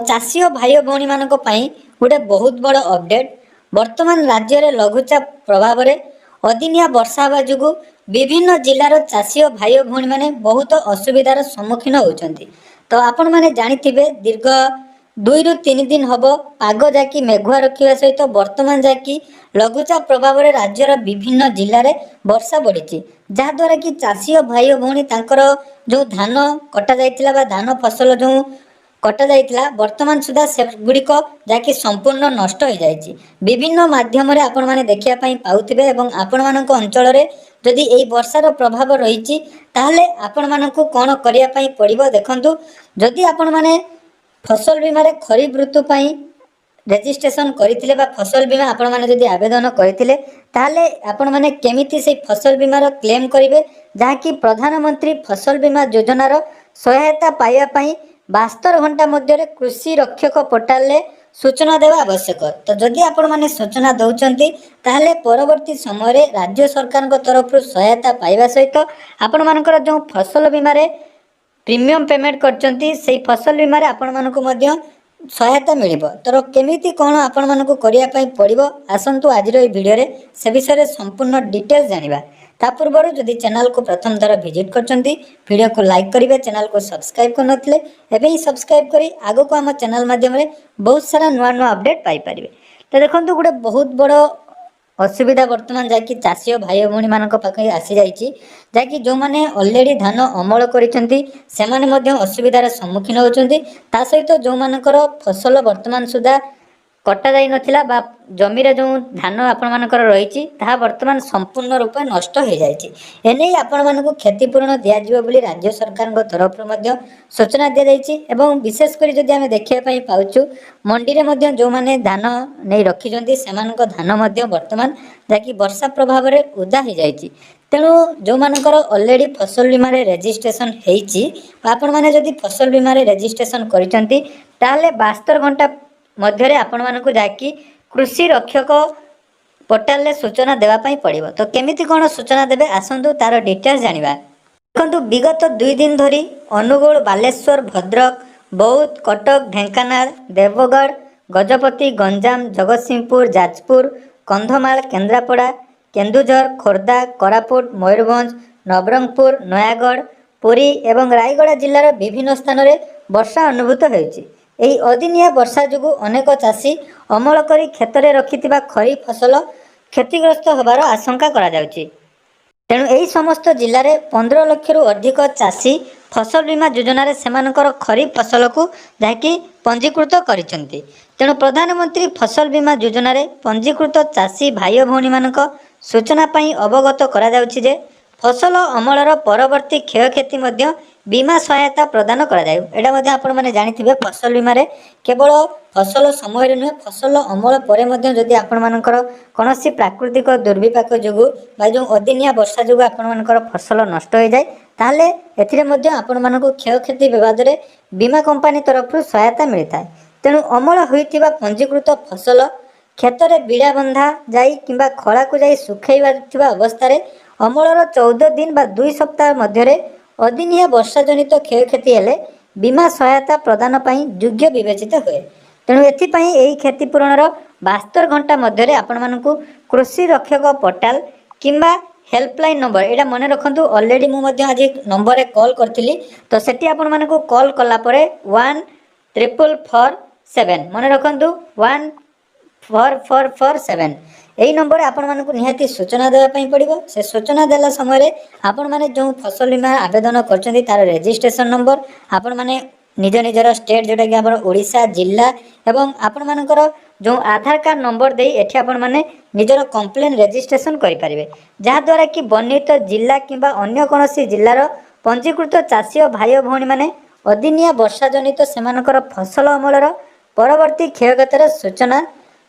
चाषी और भाई भौणी मानक पई गोटे बहुत बड़ अपडेट। वर्तमान राज्य में लघुचाप प्रभाव में अदिनिया वर्षा हवा जो विभिन्न जिलार चाषी और भाई भौणी मैंने बहुत असुविधार सम्मुखीन होती। तो आपण मैंने जानिथिबे दीर्घ 2 ରୁ 3 दिन हम पाग जाकि मेघुआ रखा सहित वर्तमान जाकि लघुचाप प्रभाव में राज्यर विभिन्न जिले में वर्षा बढ़ी जहाद्वारा कि चाषी और भाई भौणी तांकर जो धान कटा जाइतिला बा धान फसल जो कटा जाइतिला वर्तमान सुधा से गुड़िक जाकि संपूर्ण नष्ट हो जाइए। विभिन्न माध्यम आपण मैंने देखा पाउथिबे एवं आपण मानक अंचल रे जदि एई वर्षार प्रभाव रही ताहले आपण मानक कौन करिया पई पड़िबो देखंतु। जदि आपण माने फसल बीमा रे खरीफ ऋतु पई रेजिस्ट्रेशन करथिले बा फसल बीमा आपण माने जदि आवेदन करथिले ताहले आपण माने केमिति से फसल बीमार क्लेम करिवे जहाँकि प्रधानमंत्री फसल बीमा योजनार सहायता पाइबा पई 72 घंटा मध्य कृषि रक्षक पोर्टाल रे सूचना देवा आवश्यक। तो जदि आपण माने सूचना दउचंती ताहले परवर्ती समय रे राज्य सरकार तरफ सहायता पाइबा सहित आपण मानकर जो फसल बीमा रे प्रीमियम पेमेंट करचंती से फसल बीमा रे आपण मानको मध्य सहायता मिलिबो। तर केमिति कोन आपण मानको करिया पई पड़िबो आसंतु आज रो वीडियो रे से विषय रे संपूर्ण डिटेल्स जानिबा। ता पूर्व जदि चैनल को प्रथम थर विजिट करचंती वीडियो को लाइक करिवे, चैनल को सब्सक्राइब कर नथिले एबे ही सब्सक्राइब करी आगो को हम चैनल माध्यम रे बहुत सारा नुआ नुआ अपडेट पाई परिबे। तो देखंतु गोटे बहुत बड़ असुविधा वर्तमान जाकि चाषी भाई भौणी मानक पाखे आसी जाइए जहाँकि जो मैंने ऑलरेडी धान अमल करिसेंती सेमाने मध्य असुविधार सम्मुखीन होचंती। ता सहित जो मानकर फसल वर्तमान सुधा कटा जाई नथिला बा जमीर जो धान आपण मानकर रही ताहा वर्तमान संपूर्ण रूप नष्ट हो जाइए। एने आपण मानक क्षतिपूरण दिया जिवो बोली राज्य सरकार तरफ सूचना दी जाइए। एवं विशेषकर जदि आम देखा पाउछु मंडी रे मध्य जो माने धान नहीं रखिजंती सेमानक धान मध्य वर्तमान जाकि वर्षा प्रभाव में उदा हो जाइए। तेणु जो मानकर ऑलरेडी फसल बीमा रेजिस्ट्रेशन होइछि आपण माने जदि फसल बीमा रेजिस्ट्रेशन करिसेंती ताहले 72 घंटा मध्य आपण मानक जाकि कृषि रक्षक पोर्टाल रे सूचना देवा पई पड़िबो। तो केमिति कोन सूचना देबे आसंतु तार डिटेल्स जानिबा। देखंतु विगत 2 दिन धरी अनुगुल, बालेश्वर, भद्रक, बौद्ध, कटक, ढेंकानाल, देवगढ़, गजपति, गंजाम, जगतसिंहपुर, जाजपुर, कंधमाल, केन्द्रापड़ा, केन्दुझर, खोर्धा, कोरापुट, मयूरभंज, नवरंगपुर, नयागढ़, पुरी एवं रायगढ़ जिलार विभिन्न स्थान में वर्षा अनुभूत होइछि। एही अदिनिया वर्षा जो अनेक चाषी अमल करी खेत में रखिथिबा खरीफ फसल क्षतिग्रस्त होबार आशंका करा जाउछि। तेणु यही समस्त जिले में 15 लाख रु अधिक चाषी फसल बीमा योजना रे सेमानकर खरीफ फसल को जहाँकि पंजीकृत करिसेंती। तेणु प्रधानमंत्री फसल बीमा योजना रे पंजीकृत चाषी भाई भौणी मानक सूचना पाई अवगत करा जाउछि जे फसल अमलर परवर्ती क्षयक्षति मध्य बीमा सहायता प्रदान करा जाय। एटा मध्य आपण माने जानिथिबे फसल बीमा रे केवल फसल समय रे नुहे फसल अमल परे मध्य जदि आपण मानकर कोनोसी प्राकृतिक दुर्विपाक जोगु बा जो अदिनिया वर्षा जोगु आपण मानकर फसल नष्ट हो जाय ताहले एथिरे मध्य आपण मानको क्षयक्षति विवाद रे बीमा कंपनी तरफ सहायता मिलता। तेणु अमल होइतिबा पंजीकृत फसल खेत रे बिड़ा बंधा जाई किंबा खला को जाई सुखैबा अवस्था रे अमलर 14 दिन बा 2 सप्ताह मध्य अदिनिया वर्षा जनित क्षयक्षति हेले बीमा सहायता प्रदान पाई योग्य विवेचित हुए। तेणु एथिपाई एही क्षतिपूरणर 72 घंटा मध्य आपण मानकु कृषि रक्षक पोर्टाल किंबा हेल्पलाइन नंबर एटा मन रखंतु। ऑलरेडी मु मध्य आज नंबर रे कॉल करथिली तो सेठी आपण मानकु कॉल कला परे 14447 मन रखंतु 14447 यही नंबर आपण मानकु निहाती सूचना देवा पई पड़िबो। से सूचना देला समय रे आपण माने जो फसल बीमा आवेदन करचंती तार रजिस्ट्रेशन नंबर आपण माने निज निजर स्टेट जोटा कि हमर ओडिशा जिला एवं आपण मानकर जो आधार कार्ड नंबर दे एठी आपण माने निजर कंप्लेन रजिस्ट्रेशन करि परिबे जहा द्वारा कि बर्णित जिला किंबा अन्य कोनोसी जिल्लार पंजीकृत चाषी भाई भौणी माने अदिनिया वर्षा जनित सेमानकर फसल अमलर परवर्ती क्षयक्षतिर सूचना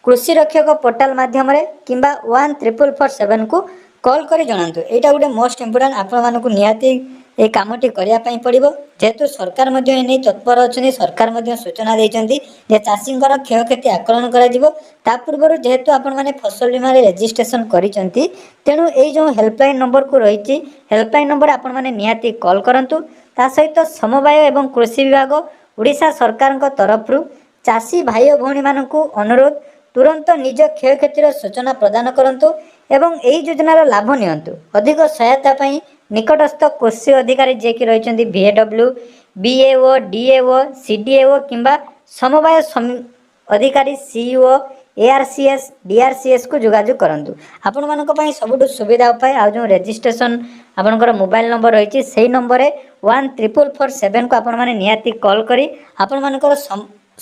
कृषि रक्षक पोर्टाल माध्यम किंबा 14447 को कॉल करी जणांतु। एटा गोटे मोस्ट इम्पोर्टेंट आपण मानकु निहाती ए कामटी करिया पई पड़िबो जेहेतु सरकार मध्य एने तत्पर अछनी। सरकार मध्य सूचना दैचंती जे चाषींकर क्षयक्षति आकलन करा जिवो। ता पूर्व जेहेतु आपण माने फसल बीमा रे रजिस्ट्रेशन करिसंती तेणु एई जो हेल्पलाइन नंबर को रहिछि हेल्पलाइन नंबर आपण माने निहाती कॉल करंतु। ता सहित समवाय एवं कृषि विभाग ओडिशा सरकार तरफ ଚାଷୀ ଭାଇ ଓ ଭଉଣୀମାନଙ୍କୁ ଅନୁରୋଧ ତୁରନ୍ତ ନିଜ କ୍ଷୟକ୍ଷତିର ସୂଚନା ପ୍ରଦାନ କରନ୍ତୁ ଏବଂ ଏହି ଯୋଜନାର ଲାଭ ନିଅନ୍ତୁ। ଅଧିକ ସହାୟତା ପାଇଁ ନିକଟସ୍ଥ କୃଷି ଅଧିକାରୀ ଯିଏକି ରହିଛନ୍ତି VAW, BAO, DAO, CDAO କିମ୍ବା ସମବାୟ ଅଧିକାରୀ CEO, ARCS, DRCS କୁ ଯୋଗାଯୋଗ କରନ୍ତୁ। ଆପଣମାନଙ୍କ ପାଇଁ ସବୁଠୁ ସୁବିଧା ଉପାୟ ଆଉ ଯେଉଁ ରେଜିଷ୍ଟ୍ରେସନ ଆପଣଙ୍କର ମୋବାଇଲ ନମ୍ବର ରହିଛି ସେଇ ନମ୍ବରରେ 14447 କୁ ଆପଣମାନେ ନିହାତି କଲ୍ କରି ଆପଣମାନଙ୍କର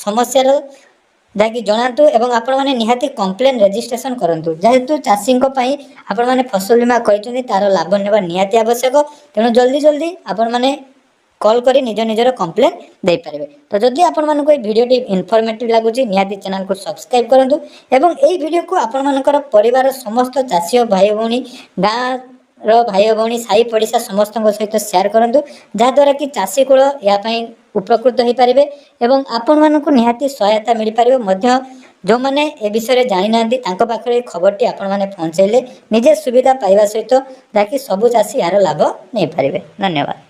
ସମସ୍ୟାର ଯାହାକି ଜଣାନ୍ତୁ ଏବଂ ଆପଣମାନେ ନିହାତି କମ୍ପ୍ଲେନ୍ ରେଜିଷ୍ଟ୍ରେସନ କରନ୍ତୁ। ଯେହେତୁ ଚାଷୀଙ୍କ ପାଇଁ ଆପଣମାନେ ଫସଲ ବୀମା କରିଛନ୍ତି ତାର ଲାଭ ନେବା ନିହାତି ଆବଶ୍ୟକ। ତେଣୁ ଜଲ୍ଦି ଆପଣମାନେ କଲ୍ କରି ନିଜର କମ୍ପ୍ଲେନ୍ ଦେଇପାରିବେ। ତ ଯଦି ଆପଣମାନଙ୍କୁ ଏହି ଭିଡ଼ିଓଟି ଇନଫର୍ମେଟିଭ୍ ଲାଗୁଛି ନିହାତି ଚ୍ୟାନେଲକୁ ସବସ୍କ୍ରାଇବ୍ କରନ୍ତୁ ଏବଂ ଏହି ଭିଡ଼ିଓକୁ ଆପଣମାନଙ୍କର ପରିବାର ସମସ୍ତ ଚାଷୀ ଓ ଭାଇ ଭଉଣୀ ଗାଁର ଭାଇ ଭଉଣୀ ସାହି ପଡ଼ିଶା ସମସ୍ତଙ୍କ ସହିତ ସେୟାର କରନ୍ତୁ, ଯାହାଦ୍ୱାରା କି ଚାଷୀ କୂଳ ଏହା ପାଇଁ ଉପକୃତ ହୋଇପାରିବେ ଏବଂ ଆପଣମାନଙ୍କୁ ନିହାତି ସହାୟତା ମିଳିପାରିବ ମଧ୍ୟ। ଯେଉଁମାନେ ଏ ବିଷୟରେ ଜାଣିନାହାନ୍ତି ତାଙ୍କ ପାଖରେ ଏ ଖବରଟି ଆପଣମାନେ ପହଞ୍ଚାଇଲେ ନିଜେ ସୁବିଧା ପାଇବା ସହିତ ଯାହାକି ସବୁ ଚାଷୀ ଏହାର ଲାଭ ନେଇପାରିବେ। ଧନ୍ୟବାଦ।